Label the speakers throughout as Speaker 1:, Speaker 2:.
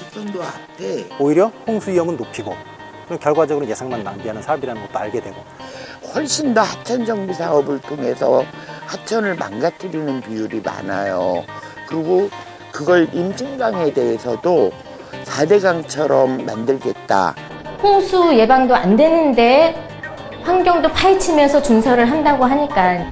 Speaker 1: 2000년도 앞에
Speaker 2: 오히려 홍수 위험은 높이고 그럼 결과적으로 예산만 낭비하는 사업이라는 것도 알게 되고
Speaker 1: 훨씬 더 하천 정비 사업을 통해서 하천을 망가뜨리는 비율이 많아요. 그리고 그걸 임진강에 대해서도 4대강처럼 만들겠다.
Speaker 3: 홍수 예방도 안 되는데 환경도 파헤치면서 준설을 한다고 하니까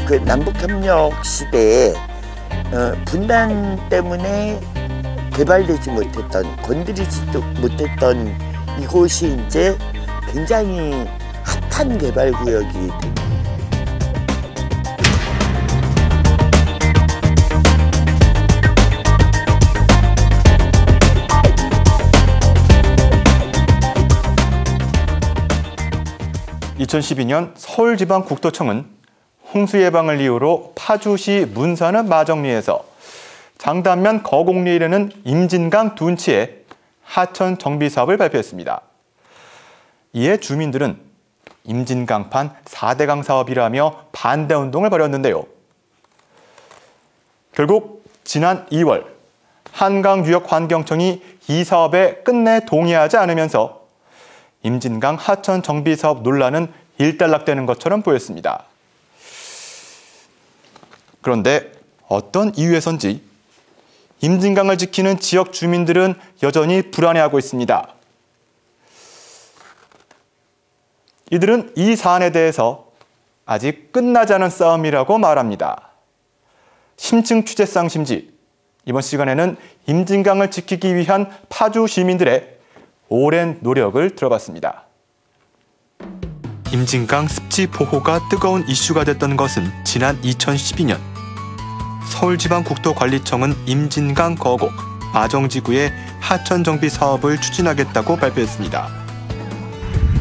Speaker 1: 그 남북협력 시대에 분단 때문에 개발되지 못했던, 건드리지도 못했던 이곳이 이제 굉장히 핫한 개발 구역이 됩니다.
Speaker 4: (2012년) 서울지방국토청은 홍수 예방을 이유로 파주시 문산읍 마정리에서 장단면 거곡리에 이르는 임진강 둔치에 하천 정비 사업을 발표했습니다. 이에 주민들은 임진강판 4대강 사업이라며 반대 운동을 벌였는데요. 결국 지난 2월 한강유역환경청이 이 사업에 끝내 동의하지 않으면서 임진강 하천 정비 사업 논란은 일단락되는 것처럼 보였습니다. 그런데 어떤 이유에선지 임진강을 지키는 지역 주민들은 여전히 불안해하고 있습니다. 이들은 이 사안에 대해서 아직 끝나지 않은 싸움이라고 말합니다. 심층 취재 쌍심지, 이번 시간에는 임진강을 지키기 위한 파주 시민들의 오랜 노력을 들어봤습니다. 임진강 습지 보호가 뜨거운 이슈가 됐던 것은 지난 2012년 서울지방국토관리청은 임진강 거곡, 마정지구의 하천 정비 사업을 추진하겠다고 발표했습니다.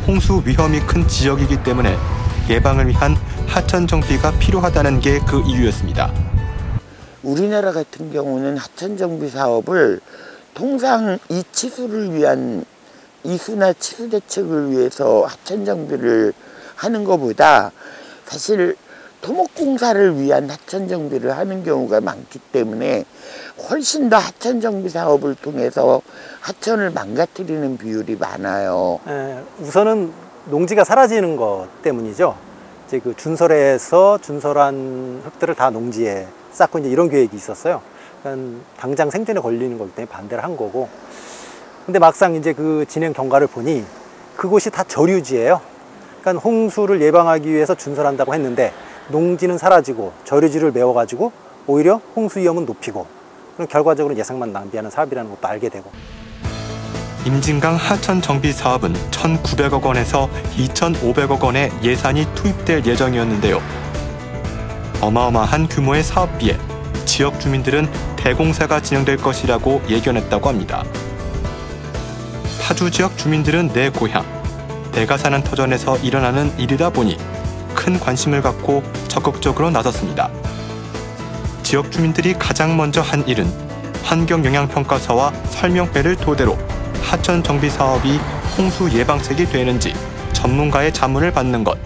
Speaker 4: 홍수 위험이 큰 지역이기 때문에 예방을 위한 하천 정비가 필요하다는 게 그 이유였습니다.
Speaker 1: 우리나라 같은 경우는 하천 정비 사업을 통상 이치수를 위한 이수나 치수 대책을 위해서 하천 정비를 하는 것보다 사실 토목공사를 위한 하천 정비를 하는 경우가 많기 때문에 훨씬 더 하천 정비 사업을 통해서 하천을 망가뜨리는 비율이 많아요.
Speaker 2: 우선은 농지가 사라지는 것 때문이죠. 이제 그 준설에서 준설한 흙들을 다 농지에 쌓고 이제 이런 계획이 있었어요. 그러니까 당장 생존에 걸리는 거기 때문에 반대를 한 거고. 근데 막상 이제 그 진행 경과를 보니 그곳이 다 저류지예요. 그러니까 홍수를 예방하기 위해서 준설한다고 했는데 농지는 사라지고 저류지를 메워가지고 오히려 홍수 위험은 높이고 그럼 결과적으로 예산만 낭비하는 사업이라는 것도 알게 되고.
Speaker 4: 임진강 하천 정비 사업은 1,900억 원에서 2,500억 원의 예산이 투입될 예정이었는데요. 어마어마한 규모의 사업비에 지역 주민들은 대공사가 진행될 것이라고 예견했다고 합니다. 파주 지역 주민들은 내 고향, 내가 사는 터전에서 일어나는 일이다 보니 큰 관심을 갖고 적극적으로 나섰습니다. 지역 주민들이 가장 먼저 한 일은 환경영향평가서와 설명회를 토대로 하천 정비 사업이 홍수 예방책이 되는지 전문가의 자문을 받는 것.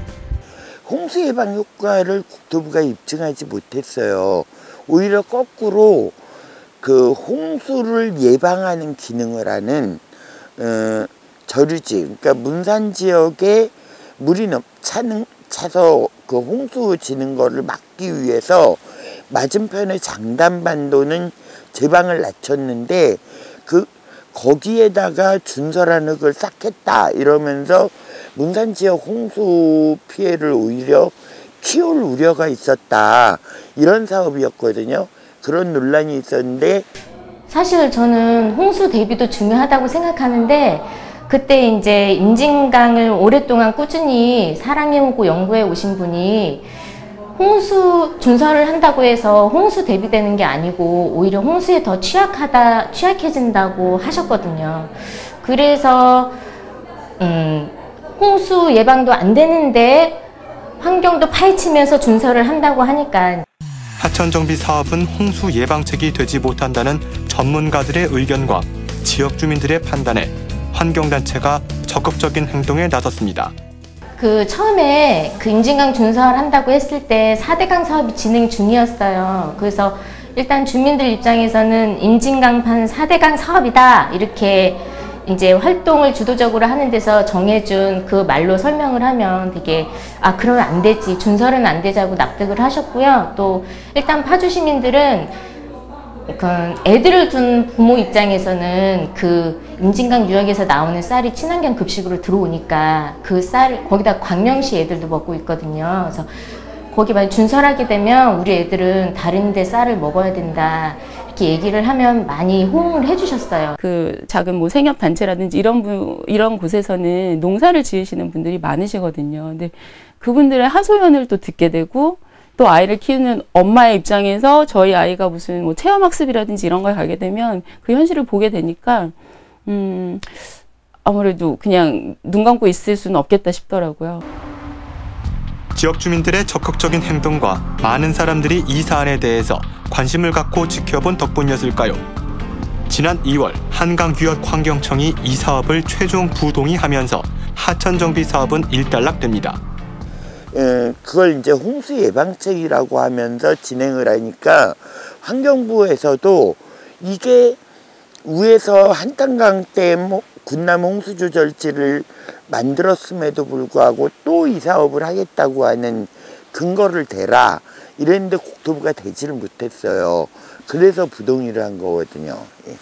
Speaker 1: 홍수 예방 효과를 국토부가 입증하지 못했어요. 오히려 거꾸로 그 홍수를 예방하는 기능을 하는 저류지, 그러니까 문산 지역에 물이 차서 그 홍수 지는 거를 막기 위해서 맞은편의 장단반도는 제방을 낮췄는데 거기에다가 준설한 흙을 쌓겠다 이러면서 문산 지역 홍수 피해를 오히려 키울 우려가 있었다, 이런 사업이었거든요. 그런 논란이 있었는데
Speaker 3: 사실 저는 홍수 대비도 중요하다고 생각하는데 그때 이제 임진강을 오랫동안 꾸준히 사랑해오고 연구해 오신 분이 홍수 준설을 한다고 해서 홍수 대비되는 게 아니고 오히려 홍수에 더 취약해진다고 하셨거든요. 그래서 홍수 예방도 안 되는데 환경도 파헤치면서 준설을 한다고 하니까.
Speaker 4: 하천 정비 사업은 홍수 예방책이 되지 못한다는 전문가들의 의견과 지역 주민들의 판단에 환경단체가 적극적인 행동에 나섰습니다.
Speaker 3: 처음에 임진강 준설 한다고 했을 때 4대강 사업이 진행 중이었어요. 그래서 일단 주민들 입장에서는 임진강판 4대강 사업이다 이렇게 이제 활동을 주도적으로 하는 데서 정해준 그 말로 설명을 하면 되게 그러면 안 되지, 준설은 안 되자고 납득을 하셨고요. 또 일단 파주 시민들은 애들을 둔 부모 입장에서는 임진강 유역에서 나오는 쌀이 친환경 급식으로 들어오니까 그 쌀 거기다 광명시 애들도 먹고 있거든요. 그래서 거기 만약 준설하게 되면 우리 애들은 다른 데 쌀을 먹어야 된다 이렇게 얘기를 하면 많이 호응을 해주셨어요.
Speaker 5: 작은 생협 단체라든지 이런 곳에서는 농사를 지으시는 분들이 많으시거든요. 근데 그분들의 하소연을 또 듣게 되고, 또 아이를 키우는 엄마의 입장에서 저희 아이가 무슨 체험학습이라든지 이런 걸 가게 되면 그 현실을 보게 되니까 아무래도 그냥 눈 감고 있을 수는 없겠다 싶더라고요.
Speaker 4: 지역 주민들의 적극적인 행동과 많은 사람들이 이 사안에 대해서 관심을 갖고 지켜본 덕분이었을까요? 지난 2월 한강유역환경청이 이 사업을 최종 부동의하면서 하천정비 사업은 일단락됩니다.
Speaker 1: 그걸 이제 홍수 예방책이라고 하면서 진행을 하니까 환경부에서도 이게 위에서 한탄강댐 군남 홍수조절지를 만들었음에도 불구하고 또 이 사업을 하겠다고 하는 근거를 대라 이랬는데 국토부가 대지를 못했어요. 그래서 부동의를 한 거거든요. 예.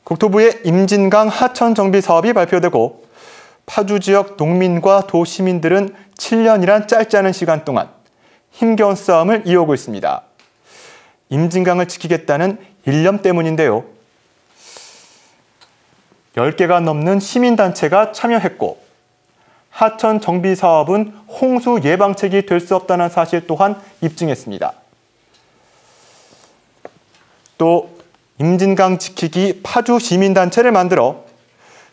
Speaker 4: 국토부의 임진강 하천 정비 사업이 발표되고 파주 지역 농민과 도시민들은 7년이란 짧지 않은 시간 동안 힘겨운 싸움을 이어오고 있습니다. 임진강을 지키겠다는 일념 때문인데요. 10개가 넘는 시민단체가 참여했고 하천 정비 사업은 홍수 예방책이 될 수 없다는 사실 또한 입증했습니다. 또 임진강 지키기 파주 시민단체를 만들어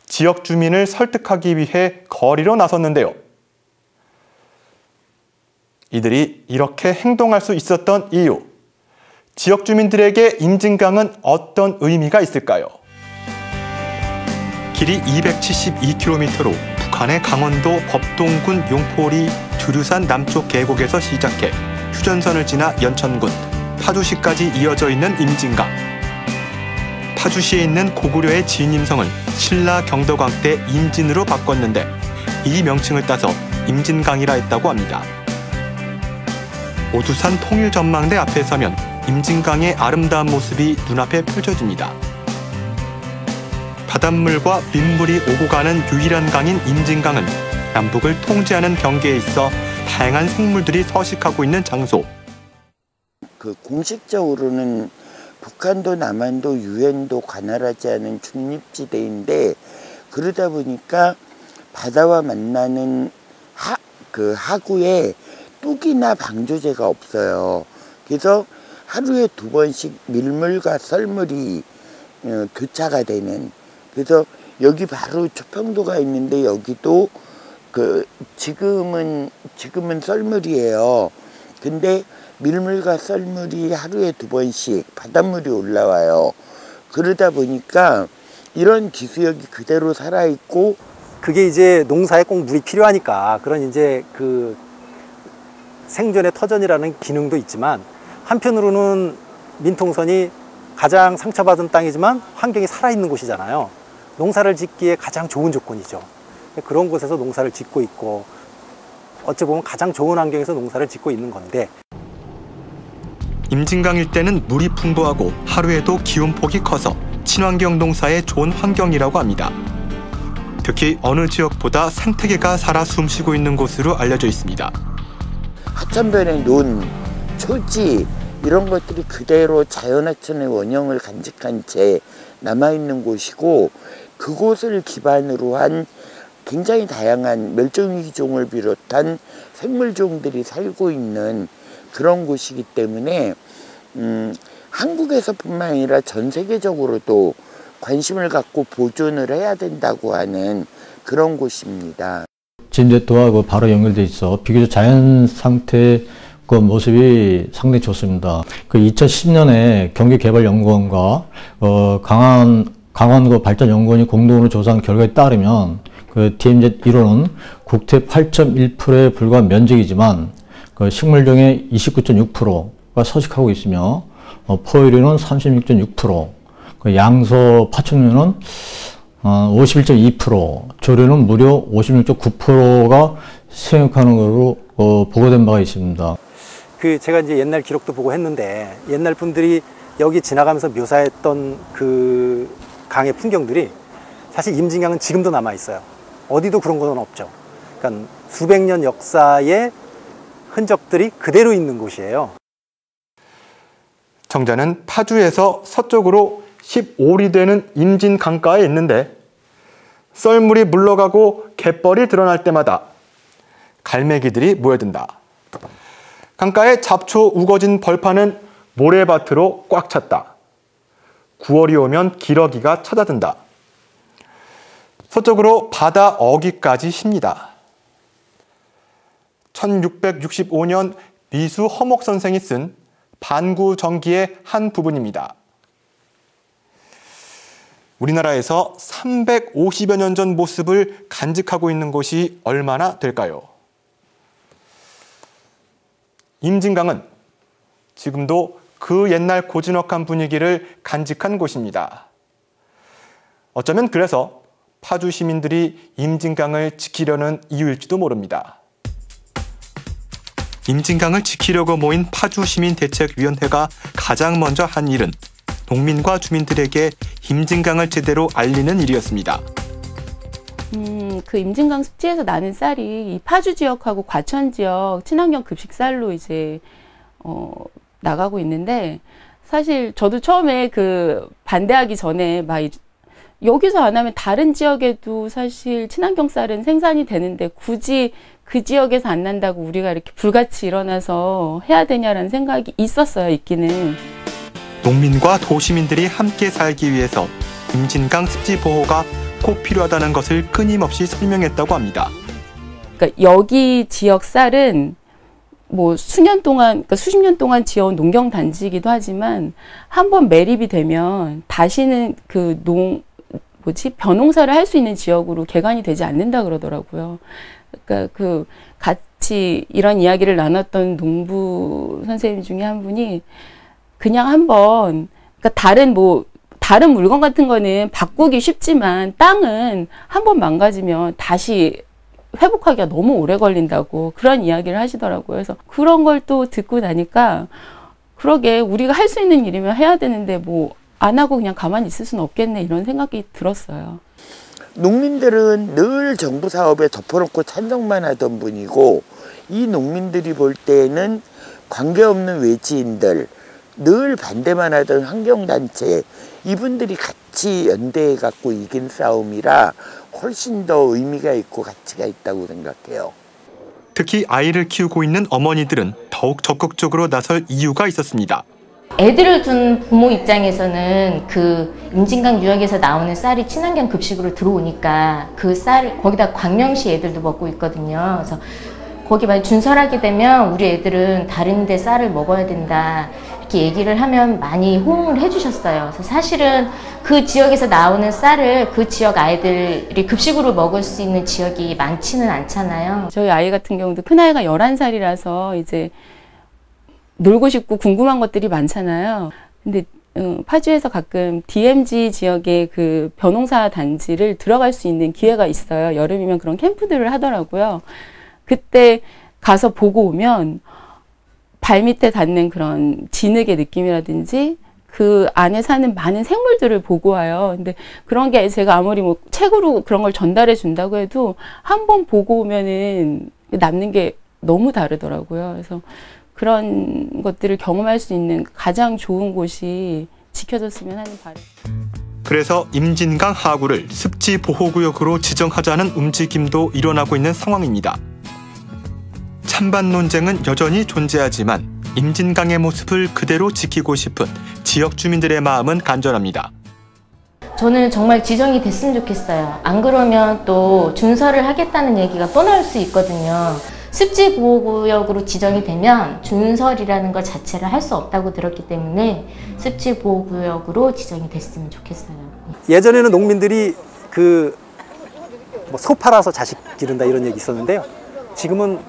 Speaker 4: 지역 주민을 설득하기 위해 거리로 나섰는데요. 이들이 이렇게 행동할 수 있었던 이유, 지역 주민들에게 임진강은 어떤 의미가 있을까요? 길이 272km로 북한의 강원도 법동군 용포리 두류산 남쪽 계곡에서 시작해 휴전선을 지나 연천군, 파주시까지 이어져 있는 임진강. 파주시에 있는 고구려의 진임성을 신라 경덕왕 때 임진으로 바꿨는데 이 명칭을 따서 임진강이라 했다고 합니다. 오두산 통일전망대 앞에 서면 임진강의 아름다운 모습이 눈앞에 펼쳐집니다. 바닷물과 민물이 오고 가는 유일한 강인 임진강은 남북을 통제하는 경계에 있어 다양한 생물들이 서식하고 있는 장소.
Speaker 1: 공식적으로는 북한도 남한도 유엔도 관할하지 않은 중립지대인데 그러다 보니까 바다와 만나는 하구에 뚝이나 방조제가 없어요. 그래서 하루에 2번씩 밀물과 썰물이 교차가 되는, 그래서 여기 바로 초평도가 있는데 여기도 지금은 썰물이에요. 근데 밀물과 썰물이 하루에 2번씩 바닷물이 올라와요. 그러다 보니까 이런 기수역이 그대로 살아있고,
Speaker 2: 그게 이제 농사에 꼭 물이 필요하니까 그런 이제 생존의 터전이라는 기능도 있지만, 한편으로는 민통선이 가장 상처받은 땅이지만 환경이 살아있는 곳이잖아요. 농사를 짓기에 가장 좋은 조건이죠. 그런 곳에서 농사를 짓고 있고, 어찌 보면 가장 좋은 환경에서 농사를 짓고 있는 건데,
Speaker 4: 임진강 일대는 물이 풍부하고 하루에도 기온폭이 커서 친환경 농사에 좋은 환경이라고 합니다. 특히 어느 지역보다 생태계가 살아 숨쉬고 있는 곳으로 알려져 있습니다.
Speaker 1: 하천변에 논, 초지 이런 것들이 그대로 자연하천의 원형을 간직한 채 남아있는 곳이고, 그곳을 기반으로 한 굉장히 다양한 멸종위기종을 비롯한 생물종들이 살고 있는 그런 곳이기 때문에 한국에서뿐만 아니라 전 세계적으로도 관심을 갖고 보존을 해야 된다고 하는 그런 곳입니다.
Speaker 6: 진대도하고 바로 연결돼 있어 비교적 자연 상태 그 모습이 상당히 좋습니다. 2010년에 경기개발연구원과 강한 강원 발전연구원이 공동으로 조사한 결과에 따르면 그 DMZ 1호는 국토의 8.1%에 불과한 면적이지만 그 식물종의 29.6%가 서식하고 있으며 포유류는 36.6%, 그 양서 파충류는 51.2%, 조류는 무려 56.9%가 생육하는 것으로 보고된 바가 있습니다.
Speaker 2: 제가 이제 옛날 기록도 보고 했는데 옛날 분들이 여기 지나가면서 묘사했던 그 강의 풍경들이 사실 임진강은 지금도 남아 있어요. 어디도 그런 건 없죠. 그러니까 수백 년 역사의 흔적들이 그대로 있는 곳이에요.
Speaker 4: 정자는 파주에서 서쪽으로 15리 되는 임진강가에 있는데 썰물이 물러가고 갯벌이 드러날 때마다 갈매기들이 모여든다. 강가에 잡초 우거진 벌판은 모래밭으로 꽉 찼다. 9월이 오면 기러기가 찾아든다. 서쪽으로 바다 어귀까지 십니다. 1665년 미수 허목 선생이 쓴 반구정기의 한 부분입니다. 우리나라에서 350여 년 전 모습을 간직하고 있는 곳이 얼마나 될까요? 임진강은 지금도 그 옛날 고즈넉한 분위기를 간직한 곳입니다. 어쩌면 그래서 파주 시민들이 임진강을 지키려는 이유일지도 모릅니다. 임진강을 지키려고 모인 파주시민대책위원회가 가장 먼저 한 일은 농민과 주민들에게 임진강을 제대로 알리는 일이었습니다.
Speaker 5: 그 임진강 습지에서 나는 쌀이 이 파주 지역하고 과천 지역 친환경 급식쌀로 이제 나가고 있는데, 사실 저도 처음에 그 반대하기 전에 막 여기서 안 하면 다른 지역에도 사실 친환경 쌀은 생산이 되는데 굳이 그 지역에서 안 난다고 우리가 이렇게 불같이 일어나서 해야 되냐라는 생각이 있었어요, 있기는.
Speaker 4: 농민과 도시민들이 함께 살기 위해서 임진강 습지 보호가 꼭 필요하다는 것을 끊임없이 설명했다고 합니다.
Speaker 5: 그러니까 여기 지역 쌀은 뭐 수년 동안, 그러니까 수십 년 동안 지어온 농경 단지이기도 하지만 한번 매립이 되면 다시는 그 벼농사를 할 수 있는 지역으로 개간이 되지 않는다 그러더라고요. 그러니까 그 같이 이런 이야기를 나눴던 농부 선생님 중에 한 분이 그냥 한번, 그러니까 다른 물건 같은 거는 바꾸기 쉽지만 땅은 한번 망가지면 다시 회복하기가 너무 오래 걸린다고 그런 이야기를 하시더라고요. 그래서 그런 걸 또 듣고 나니까 그러게 우리가 할 수 있는 일이면 해야 되는데 뭐 안 하고 그냥 가만히 있을 수는 없겠네, 이런 생각이 들었어요.
Speaker 1: 농민들은 늘 정부 사업에 덮어놓고 찬성만 하던 분이고, 이 농민들이 볼 때는 관계없는 외지인들, 늘 반대만 하던 환경단체, 이분들이 같이 연대해 갖고 이긴 싸움이라 훨씬 더 의미가 있고 가치가 있다고 생각해요.
Speaker 4: 특히 아이를 키우고 있는 어머니들은 더욱 적극적으로 나설 이유가 있었습니다.
Speaker 3: 애들을 둔 부모 입장에서는 그 임진강 유역에서 나오는 쌀이 친환경 급식으로 들어오니까 그 쌀, 거기다 광명시 애들도 먹고 있거든요. 그래서 거기 만약 준설하게 되면 우리 애들은 다른 데 쌀을 먹어야 된다, 이렇게 얘기를 하면 많이 호응을 해주셨어요. 그래서 사실은 그 지역에서 나오는 쌀을 그 지역 아이들이 급식으로 먹을 수 있는 지역이 많지는 않잖아요.
Speaker 5: 저희 아이 같은 경우도 큰아이가 11살이라서 이제 놀고 싶고 궁금한 것들이 많잖아요. 근데 파주에서 가끔 DMZ 지역의 그 벼농사 단지를 들어갈 수 있는 기회가 있어요. 여름이면 그런 캠프들을 하더라고요. 그때 가서 보고 오면 발밑에 닿는 그런 진흙의 느낌이라든지 그 안에 사는 많은 생물들을 보고 와요. 근데 그런 게 제가 아무리 뭐 책으로 그런 걸 전달해 준다고 해도 한번 보고 오면은 남는 게 너무 다르더라고요. 그래서 그런 것들을 경험할 수 있는 가장 좋은 곳이 지켜졌으면 하는 바람.
Speaker 4: 그래서 임진강 하구를 습지 보호구역으로 지정하자는 움직임도 일어나고 있는 상황입니다. 찬반 논쟁은 여전히 존재하지만 임진강의 모습을 그대로 지키고 싶은 지역 주민들의 마음은 간절합니다.
Speaker 3: 저는 정말 지정이 됐으면 좋겠어요. 안 그러면 또 준설을 하겠다는 얘기가 또 나올 수 있거든요. 습지보호구역으로 지정이 되면 준설이라는 것 자체를 할 수 없다고 들었기 때문에 습지보호구역으로 지정이 됐으면 좋겠어요.
Speaker 2: 예전에는 농민들이 소 팔아서 자식 기른다 이런 얘기 있었는데요. 지금은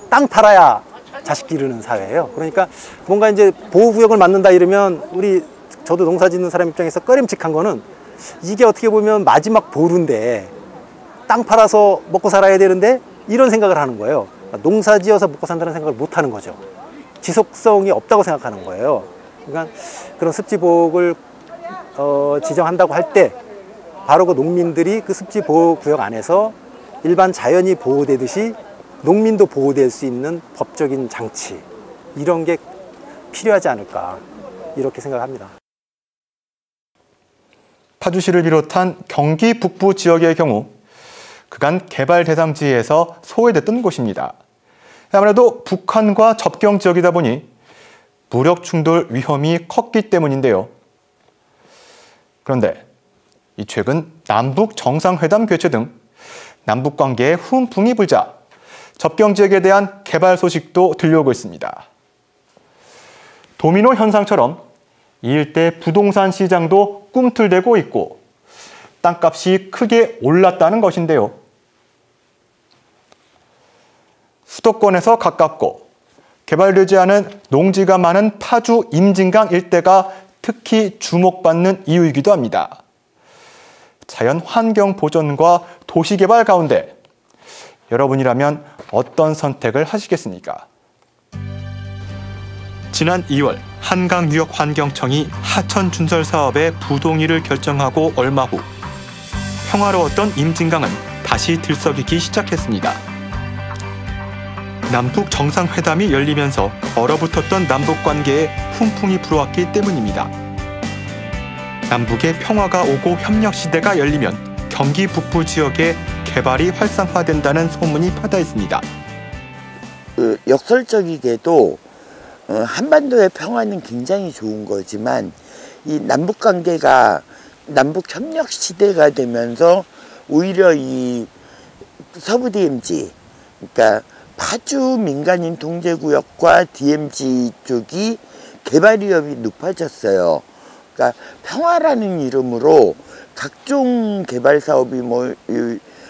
Speaker 2: 땅 팔아야 자식 기르는 사회예요. 그러니까 뭔가 이제 보호구역을 만든다 이러면 저도 농사 짓는 사람 입장에서 꺼림칙한 거는 이게 어떻게 보면 마지막 보루인데 땅 팔아서 먹고 살아야 되는데 이런 생각을 하는 거예요. 농사 지어서 먹고 산다는 생각을 못 하는 거죠. 지속성이 없다고 생각하는 거예요. 그러니까 그런 습지보호를 지정한다고 할 때 바로 그 농민들이 그 습지보호구역 안에서 일반 자연이 보호되듯이 농민도 보호될 수 있는 법적인 장치 이런 게 필요하지 않을까 이렇게 생각합니다.
Speaker 4: 파주시를 비롯한 경기 북부 지역의 경우 그간 개발 대상지에서 소외됐던 곳입니다. 아무래도 북한과 접경 지역이다 보니 무력 충돌 위험이 컸기 때문인데요. 그런데 최근 남북 정상회담 개최 등 남북 관계에 훈풍이 불자 접경 지역에 대한 개발 소식도 들려오고 있습니다. 도미노 현상처럼 이 일대 부동산 시장도 꿈틀대고 있고 땅값이 크게 올랐다는 것인데요. 수도권에서 가깝고 개발되지 않은 농지가 많은 파주 임진강 일대가 특히 주목받는 이유이기도 합니다. 자연 환경 보존과 도시 개발 가운데 여러분이라면 어떤 선택을 하시겠습니까? 지난 2월 한강유역환경청이 하천 준설 사업의 부동의를 결정하고 얼마 후 평화로웠던 임진강은 다시 들썩이기 시작했습니다. 남북 정상회담이 열리면서 얼어붙었던 남북 관계에 훈풍이 불어왔기 때문입니다. 남북의 평화가 오고 협력 시대가 열리면 경기 북부 지역에 개발이 활성화된다는 소문이 퍼져 있습니다.
Speaker 1: 역설적이게도 한반도의 평화는 굉장히 좋은 거지만 이 남북 관계가 남북 협력 시대가 되면서 오히려 이 서부 DMZ, 그러니까 파주 민간인 통제구역과 DMZ 쪽이 개발 위협이 높아졌어요. 그러니까 평화라는 이름으로 각종 개발 사업이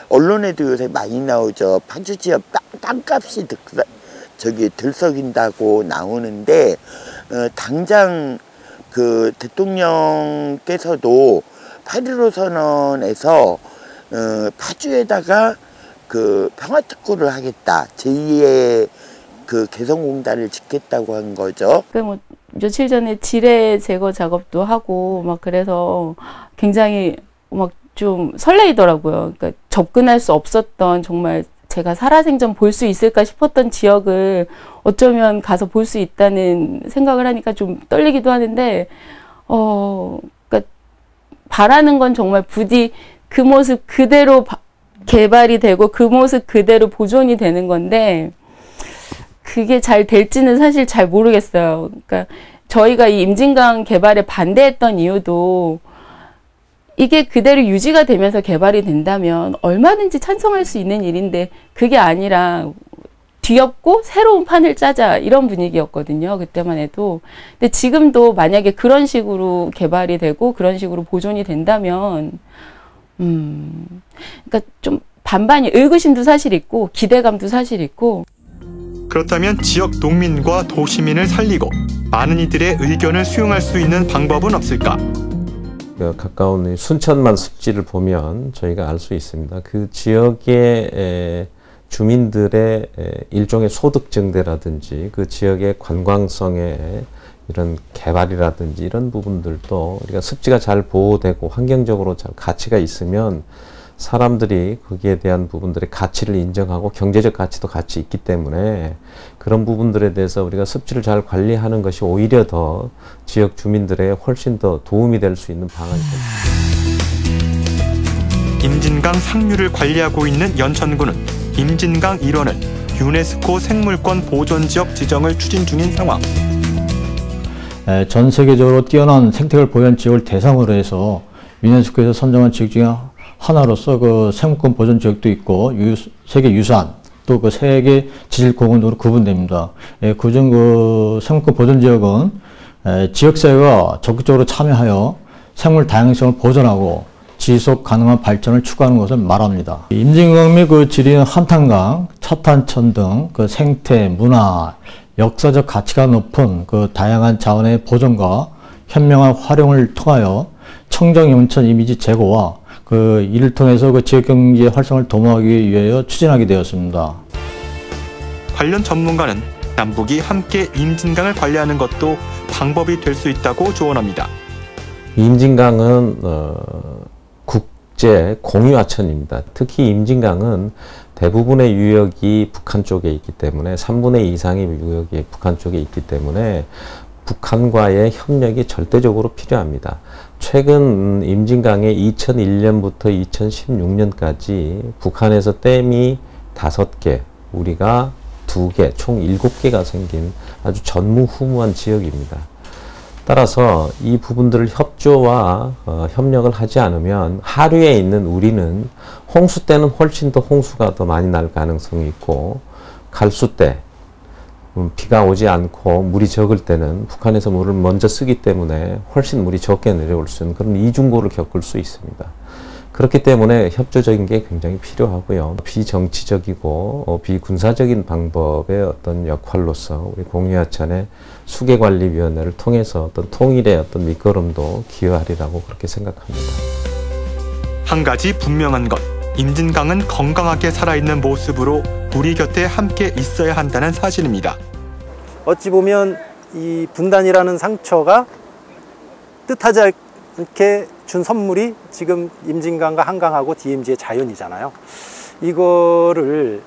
Speaker 1: 언론에도 요새 많이 나오죠. 파주 지역 땅값이 들썩인다고 나오는데 당장 그 대통령께서도 8.15 선언에서 파주에다가 그 평화특구를 하겠다. 제2의 그 개성공단을 짓겠다고 한 거죠.
Speaker 5: 며칠 전에 지뢰 제거 작업도 하고 그래서 굉장히 좀 설레이더라고요. 그러니까 접근할 수 없었던 정말 제가 살아생전 볼 수 있을까 싶었던 지역을 어쩌면 가서 볼 수 있다는 생각을 하니까 좀 떨리기도 하는데, 그러니까 바라는 건 정말 부디 그 모습 그대로 개발이 되고 그 모습 그대로 보존이 되는 건데, 그게 잘 될지는 사실 잘 모르겠어요. 그러니까 저희가 이 임진강 개발에 반대했던 이유도 이게 그대로 유지가 되면서 개발이 된다면 얼마든지 찬성할 수 있는 일인데 그게 아니라 뒤엎고 새로운 판을 짜자 이런 분위기였거든요. 그때만 해도. 근데 지금도 만약에 그런 식으로 개발이 되고 그런 식으로 보존이 된다면 그러니까 좀 반반이 의구심도 사실 있고 기대감도 사실 있고.
Speaker 4: 그렇다면 지역 농민과 도시민을 살리고 많은 이들의 의견을 수용할 수 있는 방법은 없을까?
Speaker 7: 가까운 순천만 습지를 보면 저희가 알 수 있습니다. 그 지역의 주민들의 일종의 소득 증대라든지 그 지역의 관광성의 이런 개발이라든지 이런 부분들도 우리가 습지가 잘 보호되고 환경적으로 잘 가치가 있으면 사람들이 거기에 대한 부분들의 가치를 인정하고 경제적 가치도 같이 있기 때문에 그런 부분들에 대해서 우리가 습지를 잘 관리하는 것이 오히려 더 지역 주민들의 훨씬 더 도움이 될 수 있는 방안이 됩니다.
Speaker 4: 임진강 상류를 관리하고 있는 연천군은 임진강 일원을 유네스코 생물권 보존지역 지정을 추진 중인 상황.
Speaker 6: 전 세계적으로 뛰어난 생태계를 보유한 지역을 대상으로 해서 유네스코에서 선정한 지역 중에 하나로서 그 생물권 보존 지역도 있고 세계 유산 또 그 세계 지질공원으로 구분됩니다. 그중 그 생물권 보존 지역은 지역사회가 적극적으로 참여하여 생물 다양성을 보존하고 지속 가능한 발전을 추구하는 것을 말합니다. 임진강 및 그 지리는 한탄강, 차탄천 등 그 생태, 문화, 역사적 가치가 높은 그 다양한 자원의 보존과 현명한 활용을 통하여 청정염천 이미지 제고와 그 이를 통해서 그 지역 경제 활성을 도모하기 위하여 추진하게 되었습니다.
Speaker 4: 관련 전문가는 남북이 함께 임진강을 관리하는 것도 방법이 될 수 있다고 조언합니다.
Speaker 7: 임진강은 국제 공유하천입니다. 특히 임진강은 대부분의 유역이 북한 쪽에 있기 때문에 3분의 2 이상의 유역이 북한 쪽에 있기 때문에 북한과의 협력이 절대적으로 필요합니다. 최근 임진강에 2001년부터 2016년까지 북한에서 댐이 5개, 우리가 2개, 총 7개가 생긴 아주 전무후무한 지역입니다. 따라서 이 부분들을 협조와 협력을 하지 않으면 하류에 있는 우리는 홍수 때는 훨씬 더 홍수가 더 많이 날 가능성이 있고, 갈수 때 비가 오지 않고 물이 적을 때는 북한에서 물을 먼저 쓰기 때문에 훨씬 물이 적게 내려올 수 있는 그런 이중고를 겪을 수 있습니다. 그렇기 때문에 협조적인 게 굉장히 필요하고요. 비정치적이고 비군사적인 방법의 어떤 역할로서 우리 공유하천의 수계관리위원회를 통해서 어떤 통일의 어떤 밑거름도 기여하리라고 그렇게 생각합니다.
Speaker 4: 한 가지 분명한 것, 임진강은 건강하게 살아있는 모습으로 우리 곁에 함께 있어야 한다는 사실입니다.
Speaker 2: 어찌 보면 이 분단이라는 상처가 뜻하지 않게 준 선물이 지금 임진강과 한강하고 DMZ의 자연이잖아요. 이거를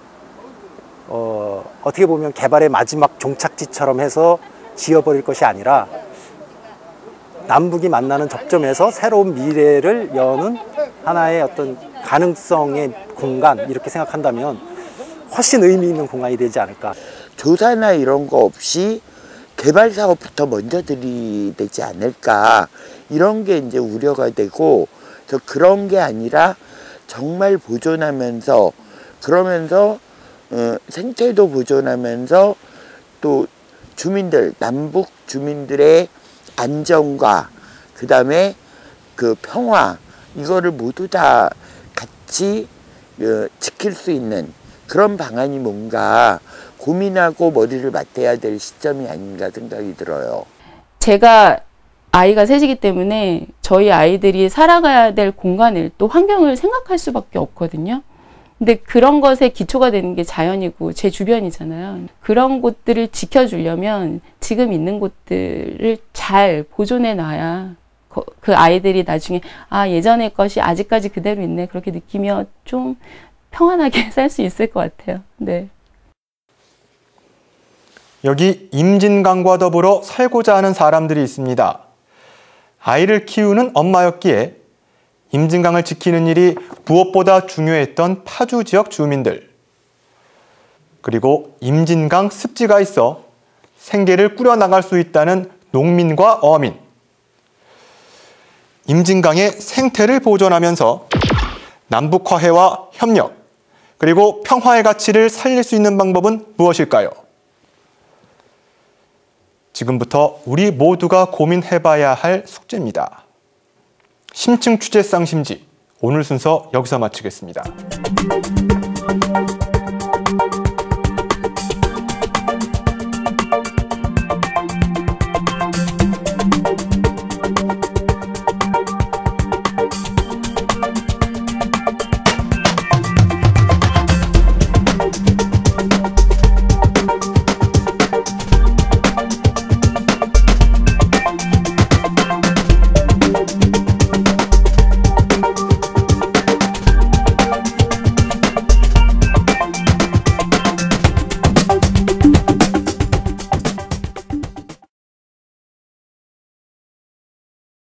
Speaker 2: 어떻게 보면 개발의 마지막 종착지처럼 해서 지어버릴 것이 아니라 남북이 만나는 접점에서 새로운 미래를 여는 하나의 어떤 가능성의 공간, 이렇게 생각한다면 훨씬 의미 있는 공간이 되지 않을까.
Speaker 1: 조사나 이런 거 없이 개발 사업부터 먼저 들이대지 않을까, 이런 게 이제 우려가 되고, 그래서 그런 게 아니라 정말 보존하면서, 그러면서 생태도 보존하면서 또 주민들, 남북 주민들의 안정과 그 다음에 그 평화, 이거를 모두 다 같이 지킬 수 있는 그런 방안이 뭔가 고민하고 머리를 맞대야 될 시점이 아닌가 생각이 들어요.
Speaker 5: 제가 아이가 셋이기 때문에 저희 아이들이 살아가야 될 공간을, 또 환경을 생각할 수밖에 없거든요. 근데 그런 것에 기초가 되는 게 자연이고 제 주변이잖아요. 그런 곳들을 지켜주려면 지금 있는 곳들을 잘 보존해 놔야 그 아이들이 나중에 아, 예전의 것이 아직까지 그대로 있네, 그렇게 느끼며 좀 평안하게 살 수 있을 것 같아요. 네.
Speaker 4: 여기 임진강과 더불어 살고자 하는 사람들이 있습니다. 아이를 키우는 엄마였기에 임진강을 지키는 일이 무엇보다 중요했던 파주 지역 주민들, 그리고 임진강 습지가 있어 생계를 꾸려나갈 수 있다는 농민과 어민, 임진강의 생태를 보존하면서 남북 화해와 협력, 그리고 평화의 가치를 살릴 수 있는 방법은 무엇일까요? 지금부터 우리 모두가 고민해봐야 할 숙제입니다. 심층 취재 쌍심지, 오늘 순서 여기서 마치겠습니다.